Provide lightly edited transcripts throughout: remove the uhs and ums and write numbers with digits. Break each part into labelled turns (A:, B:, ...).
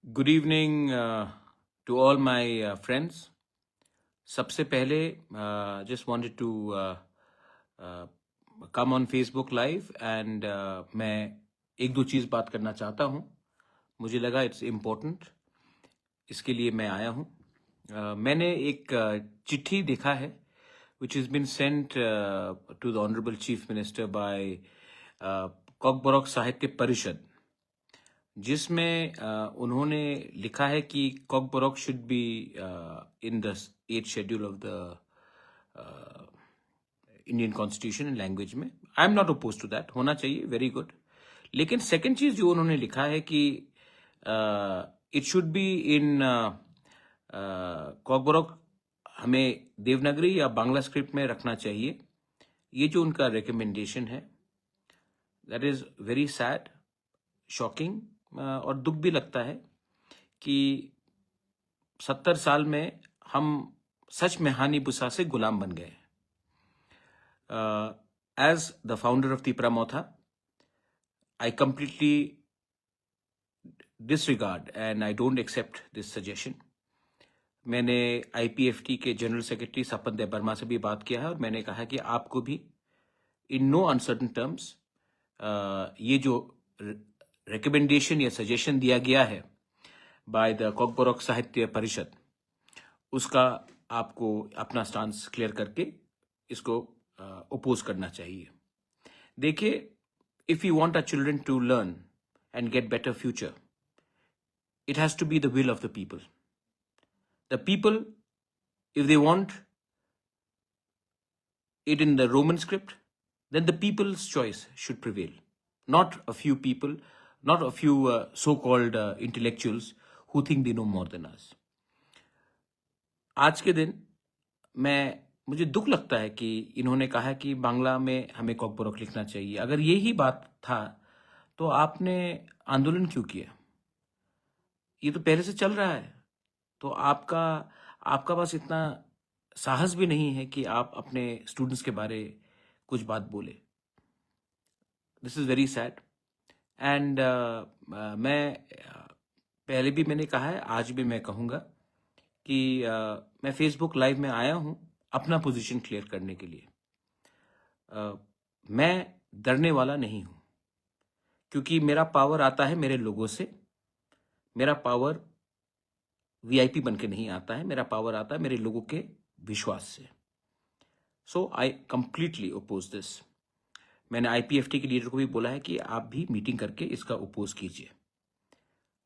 A: Good evening to all my friends. सबसे पहले just wanted to uh, come on Facebook Live and मैं एक दो चीज़ बात करना चाहता हूँ. मुझे लगा it's important. इसके लिए मैं आया हूँ. मैंने एक चिट्ठी देखा है which has been sent to the Honorable Chief Minister by Kokborok साहित्य परिषद, जिसमें उन्होंने लिखा है कि Kokborok should be in the 8th schedule of the Indian constitution in language में. I am not oppose to that, होना चाहिए, वेरी गुड. लेकिन सेकंड चीज जो उन्होंने लिखा है कि इट शुड बी इन कॉकबोरॉक हमें देवनागरी या बांग्ला स्क्रिप्ट में रखना चाहिए. ये जो उनका रिकमेंडेशन है, that is very sad, shocking, और दुख भी लगता है कि 70 साल में हम सच में हानि बुसा से गुलाम बन गए. As the founder of Tipra Motha, I completely disregard and I don't accept this suggestion. मैंने IPFT के जनरल सेक्रेटरी सपन देव वर्मा से भी बात किया है और मैंने कहा कि आपको भी इन नो अनसर्टन टर्म्स ये जो रिकमेंडेशन या सजेशन दिया गया है बाय द कॉकबोरॉक साहित्य परिषद, उसका आपको अपना स्टांस क्लियर करके इसको अपोज करना चाहिए. देखिए, if you want our children to learn and get better future, it has to be the will of the people. The people, if they want it in the Roman script, then the people's choice should prevail. Not a few people, not a few so-called intellectuals who think they know more than us. आज के दिन मुझे दुख लगता है कि इन्होंने कहा कि बांग्ला में हमें कॉकबोरॉक लिखना चाहिए. अगर यही बात था तो आपने आंदोलन क्यों किया? ये तो पहले से चल रहा है. तो आपका पास इतना साहस भी नहीं है कि आप अपने स्टूडेंट्स के बारे कुछ बात बोले. This is very sad. And पहले भी मैंने कहा है, आज भी मैं कहूँगा कि मैं फेसबुक लाइव में आया हूँ अपना पोजीशन क्लियर करने के लिए. मैं डरने वाला नहीं हूँ, क्योंकि मेरा पावर आता है मेरे लोगों से. मेरा पावर VIP बन के नहीं आता है, मेरा पावर आता है मेरे लोगों के विश्वास से. सो आई कंप्लीटली अपोज दिस. मैंने IPFT के लीडर को भी बोला है कि आप भी मीटिंग करके इसका अपोज कीजिए,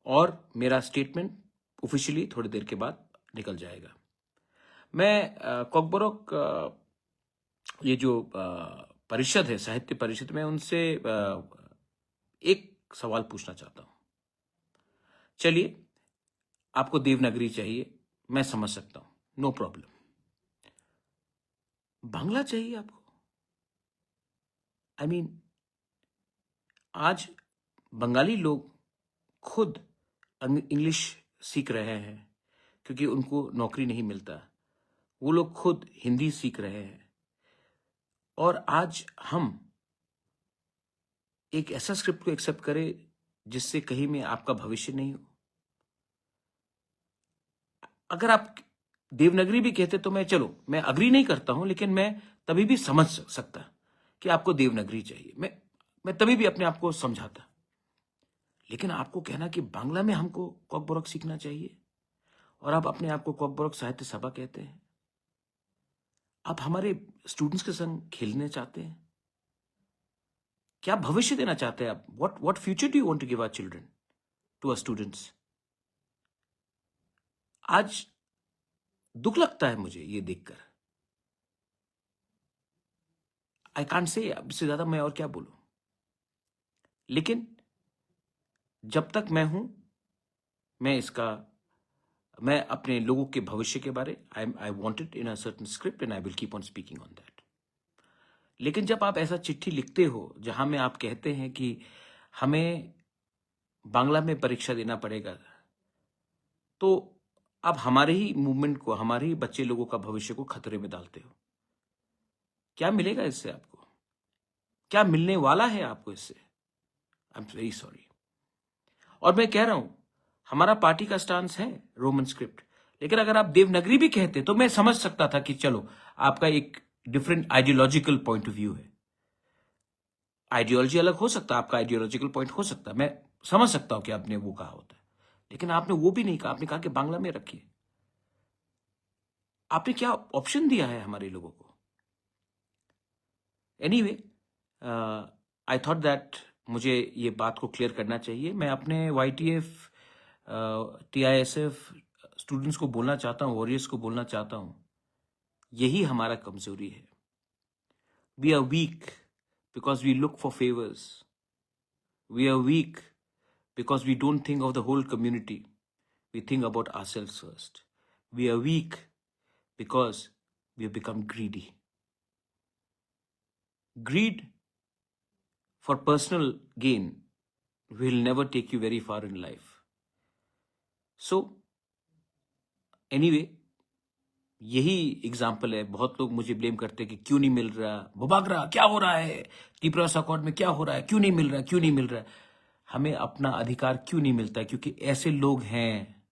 A: और मेरा स्टेटमेंट ऑफिशियली थोड़ी देर के बाद निकल जाएगा. मैं कॉकबोरॉक ये जो परिषद है, साहित्य परिषद, में उनसे एक सवाल पूछना चाहता हूं. चलिए, आपको देवनागरी चाहिए, मैं समझ सकता हूं, नो प्रॉब्लम. बांग्ला चाहिए आपको? आई मीन, आज बंगाली लोग खुद इंग्लिश सीख रहे हैं क्योंकि उनको नौकरी नहीं मिलता. वो लोग खुद हिंदी सीख रहे हैं. और आज हम एक ऐसा स्क्रिप्ट को एक्सेप्ट करें जिससे कहीं में आपका भविष्य नहीं हो. अगर आप देवनागरी भी कहते तो मैं अग्री नहीं करता हूं, लेकिन मैं तभी भी समझ सकता कि आपको देवनागरी चाहिए. मैं तभी भी अपने आप को समझाता. लेकिन आपको कहना कि बांग्ला में हमको कॉकबोरॉक सीखना चाहिए, और आप अपने आप को कॉकबोरॉक साहित्य सभा कहते हैं. आप हमारे स्टूडेंट्स के संग खेलने चाहते हैं? क्या भविष्य देना चाहते हैं आप? What future do you want to give our children, to our students? आज दुख लगता है मुझे ये देखकर. आई कांट से, इससे ज्यादा मैं और क्या बोलूं. लेकिन जब तक मैं हूं, मैं अपने लोगों के भविष्य के बारे, I want it in a certain script and I will keep on speaking on that. लेकिन जब आप ऐसा चिट्ठी लिखते हो जहां में आप कहते हैं कि हमें बांग्ला में परीक्षा देना पड़ेगा, तो आप हमारे ही मूवमेंट को, हमारे ही बच्चे लोगों का भविष्य को खतरे में डालते हो. क्या मिलेगा इससे आपको? क्या मिलने वाला है आपको इससे? I am very sorry. और मैं कह रहा हूं, हमारा पार्टी का स्टांस है रोमन स्क्रिप्ट, लेकिन अगर आप देवनागरी भी कहते तो मैं समझ सकता था कि चलो आपका एक different ideological point of view है। आइडियोलॉजी अलग हो सकता है, आपका आइडियोलॉजिकल पॉइंट हो सकता है, मैं समझ सकता हूं कि आपने वो कहा होता है, लेकिन आपने वो भी नहीं कहा। आपने कहा कि बांग्ला में रखिए। आपने क्या ऑप्शन दिया है हमारे लोगों को? एनीवे, आई थॉट दैट मुझे ये बात को क्लियर करना चाहिए। मैं अपने YTF TISF स्टूडेंट्स को बोलना चाहता हूँ, वॉरियर्स को बोलना चाहता हूँ, यही हमारा कमजोरी है। We are weak because we look for favours. We are weak because we don't think of the whole community. We think about ourselves first. We are weak because we have become greedy. Greed for personal gain will never take you very far in life. So, anyway, यही example है। बहुत लोग मुझे blame करते हैं कि क्यों नहीं मिल रहा, बुबागरा क्या हो रहा है, त्रिपुरा अकॉर्ड में क्या हो रहा है, क्यों नहीं मिल रहा, क्यों नहीं मिल रहा। हमें अपना अधिकार क्यों नहीं मिलता है? क्योंकि ऐसे लोग हैं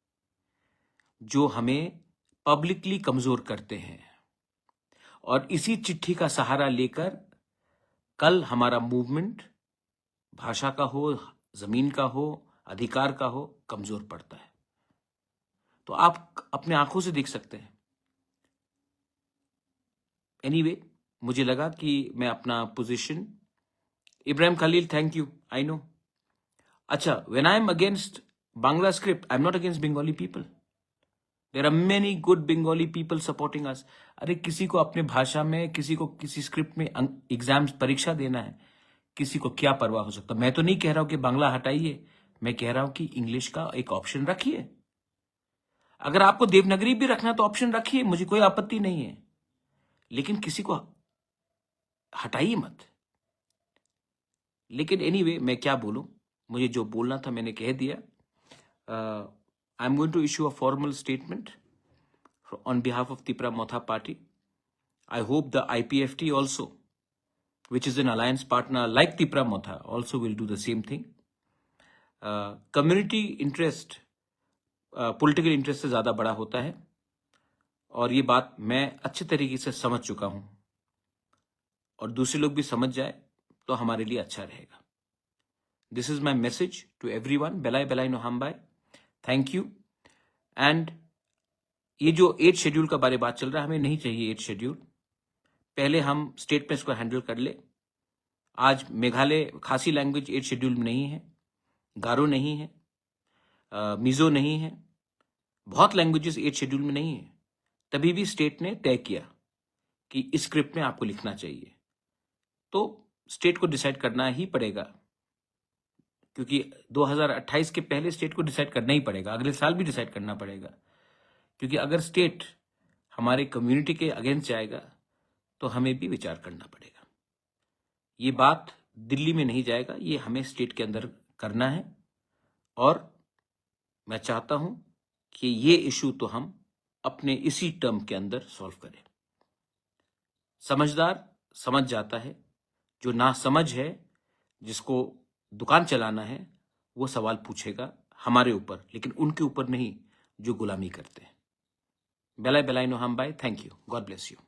A: जो हमें पब्लिकली कमजोर करते हैं, और इसी चिट्ठी का सहारा लेकर कल हमारा मूवमेंट भाषा का हो, जमीन का हो, अधिकार का हो, कमजोर पड़ता है। तो आप अपने आंखों से देख सकते हैं। एनीवे, मुझे लगा कि मैं अपना position, Ibrahim Khalil, thank you, I know. अच्छा, when I am against Bangla script, I am not against Bengali people. There are many good Bengali people supporting us. अरे किसी को अपने भाषा में, किसी को किसी स्क्रिप्ट में एग्जाम्स परीक्षा देना है, किसी को क्या परवाह हो सकता। मैं तो नहीं कह रहा हूं कि बांग्ला हटाइए, मैं कह रहा हूं कि इंग्लिश का एक ऑप्शन रखिए। अगर आपको देवनागरी भी रखना तो ऑप्शन रखिए, मुझे कोई आपत्ति नहीं है, लेकिन किसी को हटाइए मत। लेकिन एनीवे, मैं क्या बोलूं, मुझे जो बोलना था मैंने कह दिया। I am going to issue a formal statement on behalf of Tripura Motha Party. I hope the IPFT also, which is an alliance partner like Tripura Motha, also will do the same thing. Community interest, political interest से ज़्यादा बड़ा होता है, और ये बात मैं अच्छे तरीके से समझ चुका हूँ, और दूसरे लोग भी समझ जाए तो हमारे लिए अच्छा रहेगा। This is my message to everyone. Belai Belai no Hambai. Thank you. And ये जो 8 शेड्यूल का बारे बात चल रहा है, हमें नहीं चाहिए 8 शेड्यूल। पहले हम स्टेट में इसको हैंडल कर ले। आज मेघालय खासी लैंग्वेज 8 शेड्यूल में नहीं है, गारो नहीं है, मिजो नहीं है, बहुत लैंग्वेजेस 8 शेड्यूल में नहीं है। तभी भी स्टेट ने तय किया कि इस स्क्रिप्ट में आपको लिखना चाहिए, तो स्टेट को डिसाइड करना ही पड़ेगा, क्योंकि 2028 के पहले स्टेट को डिसाइड करना ही पड़ेगा, अगले साल भी डिसाइड करना पड़ेगा। क्योंकि अगर स्टेट हमारे कम्युनिटी के अगेंस्ट जाएगा तो हमें भी विचार करना पड़ेगा। ये बात दिल्ली में नहीं जाएगा, ये हमें स्टेट के अंदर करना है, और मैं चाहता हूं कि ये इशू तो हम अपने इसी टर्म के अंदर सॉल्व करें। समझदार समझ जाता है, जो ना समझ है, जिसको दुकान चलाना है, वो सवाल पूछेगा हमारे ऊपर, लेकिन उनके ऊपर नहीं जो गुलामी करते हैं। Belai Belai no Hambai. Thank you. God bless you.